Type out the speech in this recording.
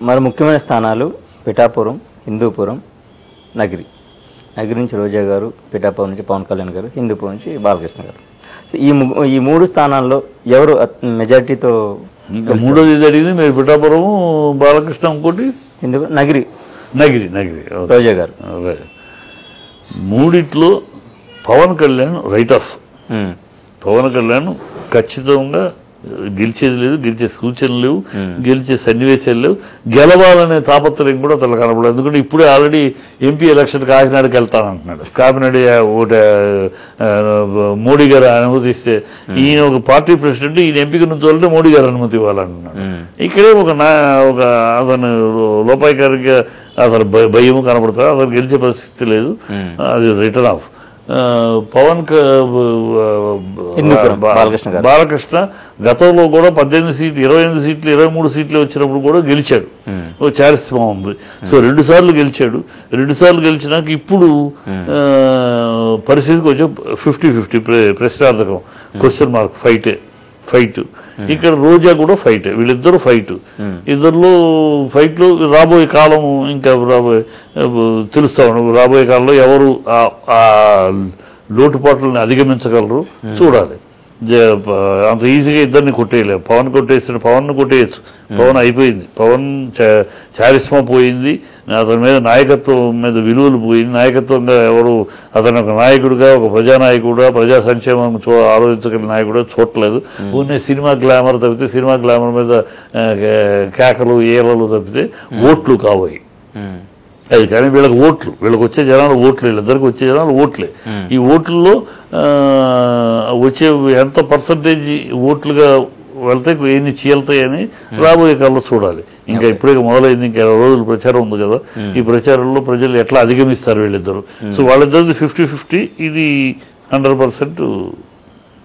మరి ముఖ్యమైన స్థానాలు పిఠాపురం, హిందూపురం, నగిరి. నగిరి నుంచి రోజా గారు, పిఠాపురం నుంచి పవన్ కళ్యాణ్ గారు, హిందూపురం నుంచి బాలకృష్ణ గారు. సో ఈ 3 స్థానాల్లో ఎవరు మెజారిటీతో? ఇంకా మూడోది ఇది అడిగింది మీరు, పిఠాపురం, బాలకృష్ణ, ఇంకోటి హిందూపురం, నగిరి. నగిరి నగిరి రోజా గారు. మూడిట్లో పవన్ కళ్యాణ్ రైట్ ఆఫ్. పవన్ కళ్యాణ్ ఖచ్చితంగా గెలిచేది లేదు, గెలిచే సూచనలు లేవు, గెలిచే సన్నివేశాలు లేవు, గెలవాలనే తాపత్రయం కూడా అతను కనపడదు. ఎందుకంటే ఇప్పుడే ఆల్రెడీ ఎంపీ ఎలక్షన్ కాకినాడకి వెళ్తానంటున్నాడు. కాకినాడ ఒకటి మోడీ గారు అనుమతిస్తే, ఈయన ఒక పార్టీ ప్రెసిడెంట్, ఈయన ఎంపీకి నుంచోవాలంటే మోడీ గారు అనుమతి ఇవ్వాలంటున్నాడు. ఇక్కడే ఒక అతను లోపాయికారిగా అతను భయం కనపడతాడు, అతను గెలిచే పరిస్థితి లేదు, అది రిటర్న్ ఆఫ్. పవన్ బాలకృష్ణ గతంలో కూడా 18 సీట్లు, 28 సీట్లు, 23 సీట్లు వచ్చినప్పుడు కూడా గెలిచాడు. చారిత్రమా ఉంది. సో 2 సార్లు గెలిచాడు. 2 సార్లు గెలిచినాక ఇప్పుడు పరిస్థితి కొంచెం 50-50 ప్రశ్నార్థకం, క్వశ్చన్ మార్క్, ఫైట్. ఇక్కడ రోజా కూడా ఫైట్, వీళ్ళిద్దరూ ఫైట్. ఇద్దరులో ఫైట్లు రాబోయే కాలం ఇంకా తెలుస్తా ఉన్నాం. రాబోయే కాలంలో ఎవరు ఆ లోటుపాట్లని అధిగమించగలరు చూడాలి. అంత ఈజీగా ఇద్దరిని కొట్టేయలేము. పవన్ కొట్టేయచ్చు. పవన్ అయిపోయింది. పవన్ చారిస్మా పోయింది, అతని మీద నాయకత్వం మీద విలువలు పోయింది. నాయకత్వంగా ఎవరు అతను ఒక నాయకుడిగా, ఒక ప్రజానాయకుడుగా, ప్రజా సంక్షేమం ఆలోచించగలిగిన నాయకుడుగా చూడలేదు. ఉన్న సినిమా గ్లామర్ తప్పితే, సినిమా గ్లామర్ మీద కేకలు ఏలలు తప్పితే ఓట్లు కావాలి. అది కానీ వీళ్ళకి వచ్చే జనాలు ఓట్లు, వీళ్ళిద్దరికి వచ్చే జనాలు ఓట్లే. ఈ ఓట్లలో వచ్చే ఎంత పర్సంటేజ్ ఓట్లుగా వెళ్తే ఎన్ని చీలుతాయని రాబోయే కాలంలో చూడాలి. ఇంకా ఇప్పుడే మొదలైంది, ఇంకా 20 రోజులు ప్రచారం ఉంది కదా. ఈ ప్రచారంలో ప్రజలు ఎట్లా అధిగమిస్తారు వీళ్ళిద్దరు. సో వాళ్ళిద్దరిది 50-50, ఇది 100%